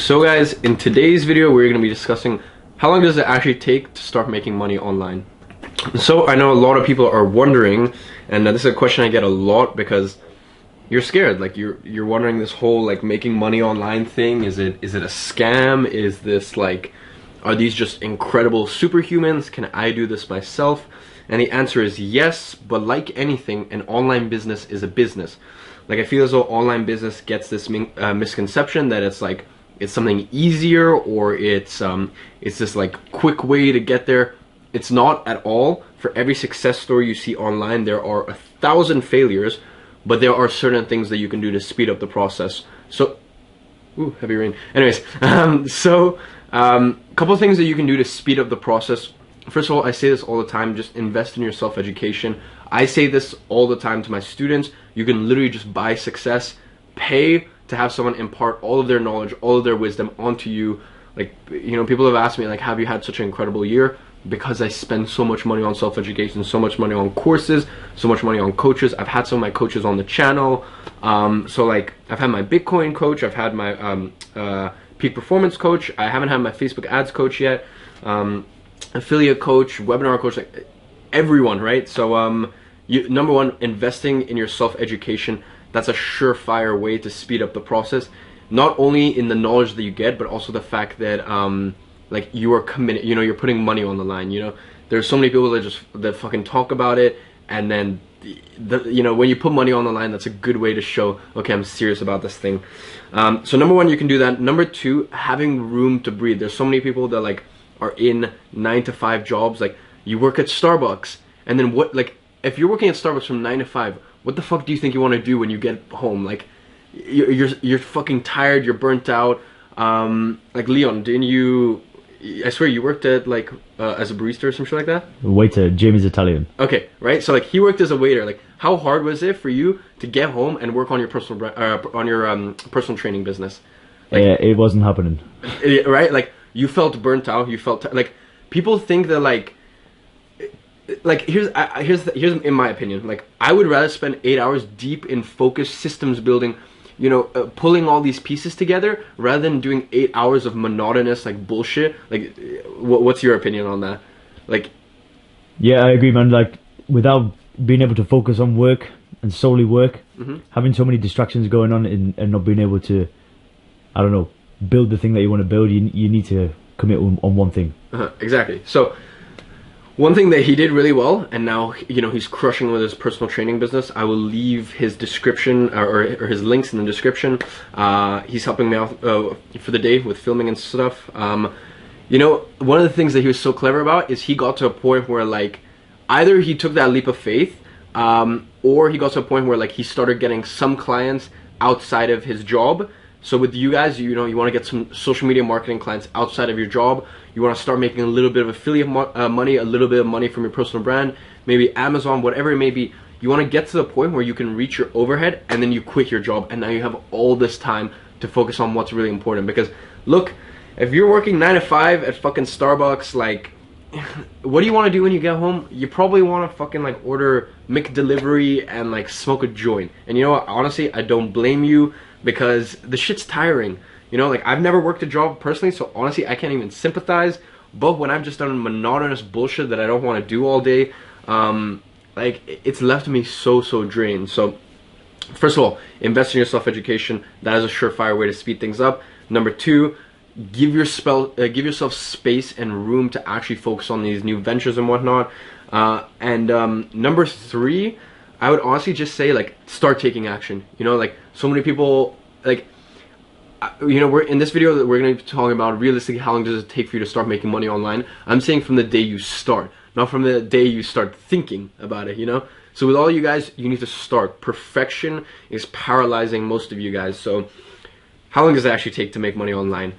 So guys, in today's video we're going to be discussing how long does it actually take to start making money online. So I know a lot of people are wondering, and this is a question I get a lot because you're scared, like you're wondering this whole like making money online thing, is it a scam? Is this like, are these just incredible superhumans? Can I do this myself? And the answer is yes, but like anything, an online business is a business. Like I feel as though online business gets this misconception that it's like it's something easier, or it's this like quick way to get there. It's not at all. For every success story you see online, there are 1,000 failures, but there are certain things that you can do to speed up the process. So, ooh, heavy rain. Anyways, couple of things that you can do to speed up the process. First of all, I say this all the time, just invest in your self-education. I say this all the time to my students. You can literally just buy success, pay to have someone impart all of their knowledge, all of their wisdom onto you. Like, you know, people have asked me, like, have you had such an incredible year? Because I spend so much money on self-education, so much money on courses, so much money on coaches. I've had some of my coaches on the channel. So like, I've had my Bitcoin coach, I've had my peak performance coach. I haven't had my Facebook ads coach yet. Affiliate coach, webinar coach, like everyone, right? So number one, investing in your self-education. That's a surefire way to speed up the process, not only in the knowledge that you get, but also the fact that like you are committed, you know, you're putting money on the line. You know, there's so many people that fucking talk about it, and then you know, when you put money on the line, that's a good way to show, okay, I'm serious about this thing. So number one, you can do that. Number two, having room to breathe. There's so many people that like are in 9-to-5 jobs. Like, you work at Starbucks, and then what, like, if you're working at Starbucks from 9 to 5, what the fuck do you think you want to do when you get home? Like, you're fucking tired, you're burnt out. Like, Leon, didn't you, I swear you worked at like as a barista or some shit like that? Waiter, Jamie's Italian. Okay, right? So like, he worked as a waiter. Like, how hard was it for you to get home and work on your personal training business? Like, Yeah, it wasn't happening. Right? Like, you felt burnt out, you felt like, people think that like here's in my opinion, like, I would rather spend 8 hours deep in focused systems building, you know, pulling all these pieces together, rather than doing 8 hours of monotonous like bullshit. Like, what's your opinion on that? Like, yeah, I agree, man. Like, without being able to focus on work and solely work, having so many distractions going on, and not being able to, I don't know, build the thing that you want to build, you need to commit on one thing. Exactly. So one thing that he did really well, and now, you know, he's crushing with his personal training business. I will leave his description or his links in the description. He's helping me out for the day with filming and stuff. You know, one of the things that he was so clever about is he got to a point where like, either he took that leap of faith, or he got to a point where like he started getting some clients outside of his job. So with you guys, you know, you want to get some social media marketing clients outside of your job. You want to start making a little bit of affiliate money, a little bit of money from your personal brand, maybe Amazon, whatever it may be. You want to get to the point where you can reach your overhead, and then you quit your job, and now you have all this time to focus on what's really important. Because look, if you're working 9 to 5 at fucking Starbucks, like, what do you want to do when you get home? You probably want to fucking like order McDelivery and like smoke a joint. And you know what, honestly, I don't blame you, because the shit's tiring. You know, like, I've never worked a job personally, so honestly I can't even sympathize. But when I've just done monotonous bullshit that I don't want to do all day, like, it's left me so drained. So first of all, invest in your self-education. That is a surefire way to speed things up. Number two, give yourself space and room to actually focus on these new ventures and whatnot. Number three, I would honestly just say, like, start taking action. You know, like, so many people, like, you know, we're in this video that we're going to be talking about realistically how long does it take for you to start making money online. I'm saying from the day you start, not from the day you start thinking about it, you know. So with all you guys, you need to start. Perfection is paralyzing most of you guys. So how long does it actually take to make money online?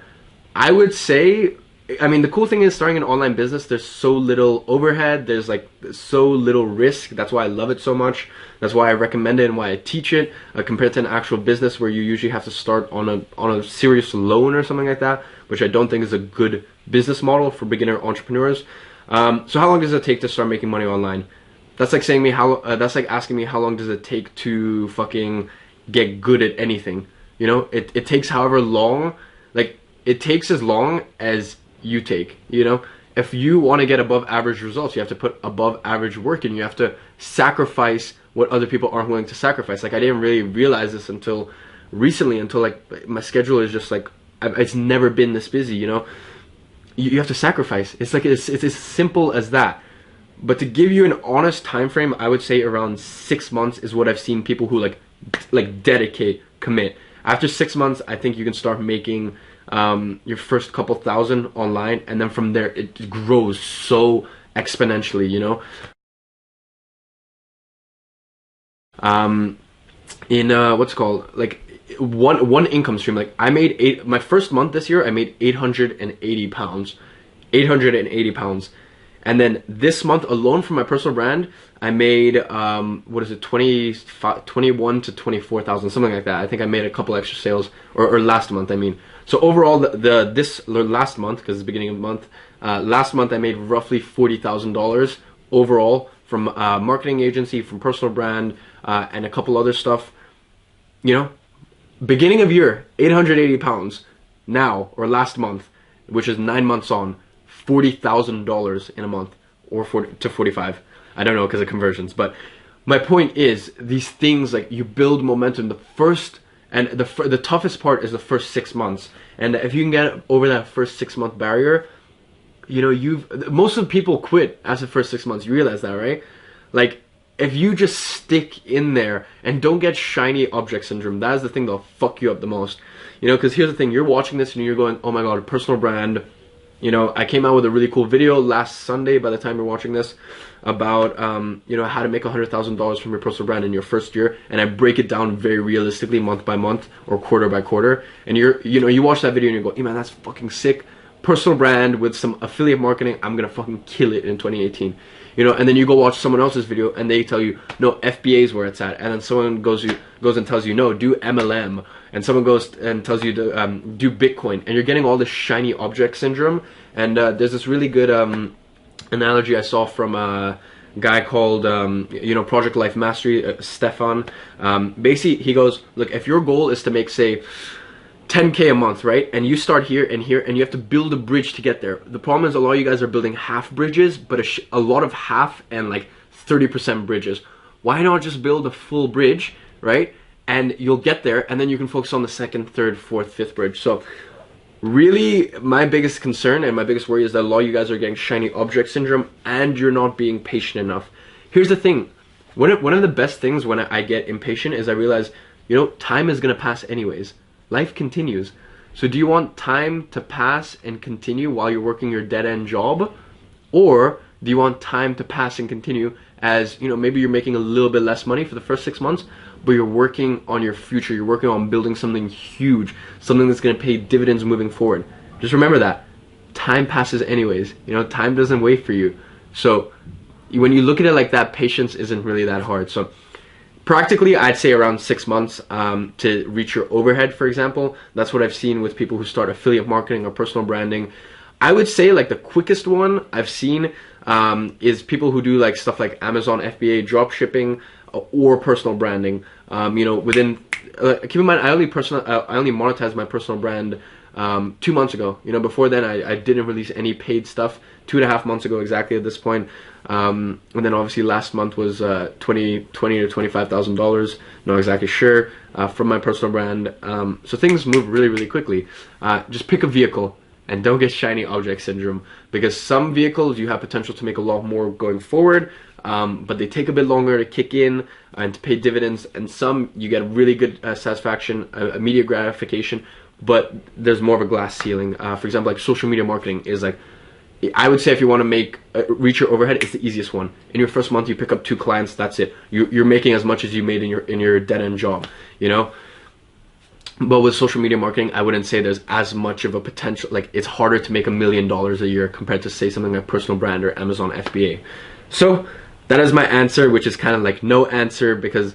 I would say, I mean, the cool thing is starting an online business, there's so little overhead, there's like so little risk. That's why I love it so much. That's why I recommend it and why I teach it, compared to an actual business where you usually have to start on a serious loan or something like that, which I don't think is a good business model for beginner entrepreneurs. So how long does it take to start making money online? That's like saying that's like asking me how long does it take to fucking get good at anything. You know, it takes however long. Like, it takes as long as you take, you know? If you want to get above average results, you have to put above average work in. You have to sacrifice what other people aren't willing to sacrifice. Like, I didn't really realize this until recently, until like my schedule is just like, it's never been this busy, you know? You have to sacrifice. It's like, it's as simple as that. But to give you an honest time frame, I would say around 6 months is what I've seen people who like dedicate, commit. After 6 months, I think you can start making your first couple thousand online, and then from there it grows so exponentially, you know. In what's it called, like one income stream. Like, I made my first month this year, I made 880 pounds, 880 pounds. And then this month alone for my personal brand, I made what is it, 21 to 24,000, something like that. I think I made a couple extra sales, or last month, I mean. So overall, this last month, because it's the beginning of the month, last month I made roughly $40,000 overall from marketing agency, from personal brand, and a couple other stuff. You know, beginning of year, 880 pounds. Now, or last month, which is 9 months on, $40,000 in a month, or 40 to 45. I don't know because of conversions, but my point is, these things, like, you build momentum. The first and the toughest part is the first 6 months, and if you can get over that first 6 month barrier, you know, most of the people quit after the first 6 months. You realize that, right? Like, if you just stick in there and don't get shiny object syndrome, that is the thing that'll fuck you up the most. You know, because here's the thing: you're watching this and you're going, "Oh my god, a personal brand." You know, I came out with a really cool video last Sunday, by the time you're watching this, about, you know, how to make $100,000 from your personal brand in your first year. And I break it down very realistically, month by month or quarter by quarter. And you watch that video and you go, hey man, that's fucking sick. Personal brand with some affiliate marketing, I'm gonna fucking kill it in 2018. You know, and then you go watch someone else's video and they tell you, no, FBA is where it's at. And then someone goes and tells you, no, do MLM. And someone goes and tells you to do Bitcoin. And you're getting all this shiny object syndrome. And there's this really good analogy I saw from a guy called, you know, Project Life Mastery, Stefan. Basically, he goes, look, if your goal is to make, say, 10K a month, right? And you start here, and you have to build a bridge to get there. The problem is a lot of you guys are building half bridges, but a lot of half and like 30% bridges. Why not just build a full bridge, right? And you'll get there, and then you can focus on the second, third, fourth, fifth bridge. So really, my biggest concern and my biggest worry is that a lot of you guys are getting shiny object syndrome and you're not being patient enough. Here's the thing. One of the best things when I get impatient is I realize, you know, time is going to pass anyways. Life continues. So do you want time to pass and continue while you're working your dead-end job? Or do you want time to pass and continue as, you know, maybe you're making a little bit less money for the first 6 months, but you're working on your future. You're working on building something huge, something that's going to pay dividends moving forward. Just remember that. Time passes anyways. You know, time doesn't wait for you. So when you look at it like that, patience isn't really that hard. So practically, I'd say around 6 months to reach your overhead, for example. That's what I've seen with people who start affiliate marketing or personal branding. I would say like the quickest one I've seen is people who do like stuff like Amazon FBA, drop shipping, or personal branding. You know, within keep in mind, I only monetized my personal brand 2 months ago. You know, before then I didn't release any paid stuff. 2.5 months ago exactly at this point. And then obviously last month was $20,000 to $25,000, not exactly sure, from my personal brand. So things move really, really quickly. Just pick a vehicle and don't get shiny object syndrome, because some vehicles you have potential to make a lot more going forward, but they take a bit longer to kick in and to pay dividends, and some you get really good satisfaction, immediate gratification, but there's more of a glass ceiling. For example, like social media marketing is like, I would say if you want to reach your overhead, it's the easiest one. In your first month, you pick up 2 clients. That's it. You're making as much as you made in your dead end job. You know. But with social media marketing, I wouldn't say there's as much of a potential. Like, it's harder to make $1 million a year compared to, say, something like personal brand or Amazon FBA. So that is my answer, which is kind of like no answer, because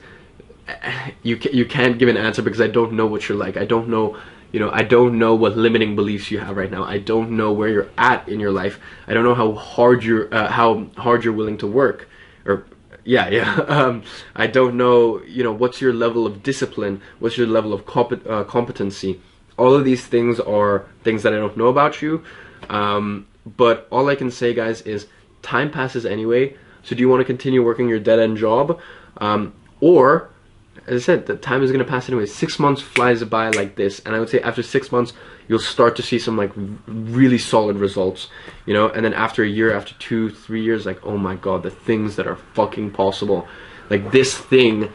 you can't give an answer because I don't know what you're like. I don't know. You know, I don't know what limiting beliefs you have right now. I don't know where you're at in your life. I don't know how hard you're willing to work, or I don't know, you know, what's your level of discipline, what's your level of competency. all of these things are things that I don't know about you. But all I can say, guys, is time passes anyway. So do you want to continue working your dead-end job? Or, as I said, the time is going to pass anyway. 6 months flies by like this. And I would say after 6 months, you'll start to see some like really solid results, you know? And then after a year, after 2-3 years, like, oh my God, the things that are fucking possible. Like this thing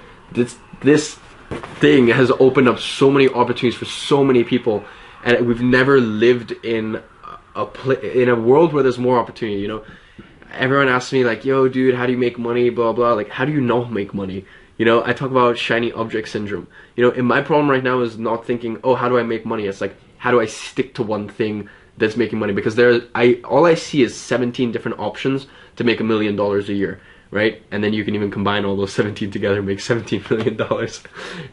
has opened up so many opportunities for so many people. And we've never lived in a world where there's more opportunity, you know? Everyone asks me like, yo dude, how do you make money, blah blah, like how do you not make money? You know, I talk about shiny object syndrome. You know, and my problem right now is not thinking, oh, how do I make money? It's like, how do I stick to one thing that's making money? Because all I see is 17 different options to make $1 million a year, right? And then you can even combine all those 17 together and make $17 million,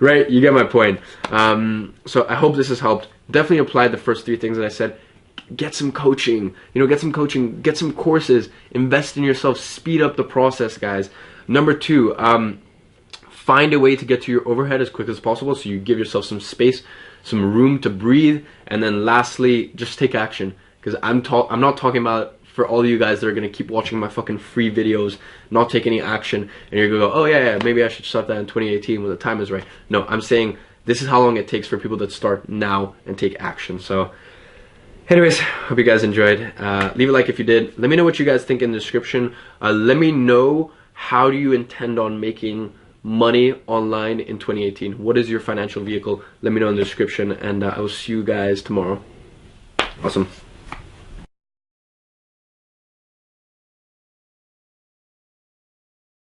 right? You get my point. So I hope this has helped. Definitely apply the first 3 things that I said. Get some coaching, you know, get some courses, invest in yourself, speed up the process, guys. Number 2, find a way to get to your overhead as quick as possible, so you give yourself some space, some room to breathe. And then lastly, just take action, because I'm not talking about for all of you guys that are going to keep watching my fucking free videos, not take any action, and you're going to go, oh yeah, maybe I should start that in 2018 when the time is right. No, I'm saying this is how long it takes for people that start now and take action. So anyways, hope you guys enjoyed. Leave a like if you did. Let me know what you guys think in the description. Let me know, how do you intend on making money online in 2018? What is your financial vehicle? Let me know in the description, and I will see you guys tomorrow. Awesome.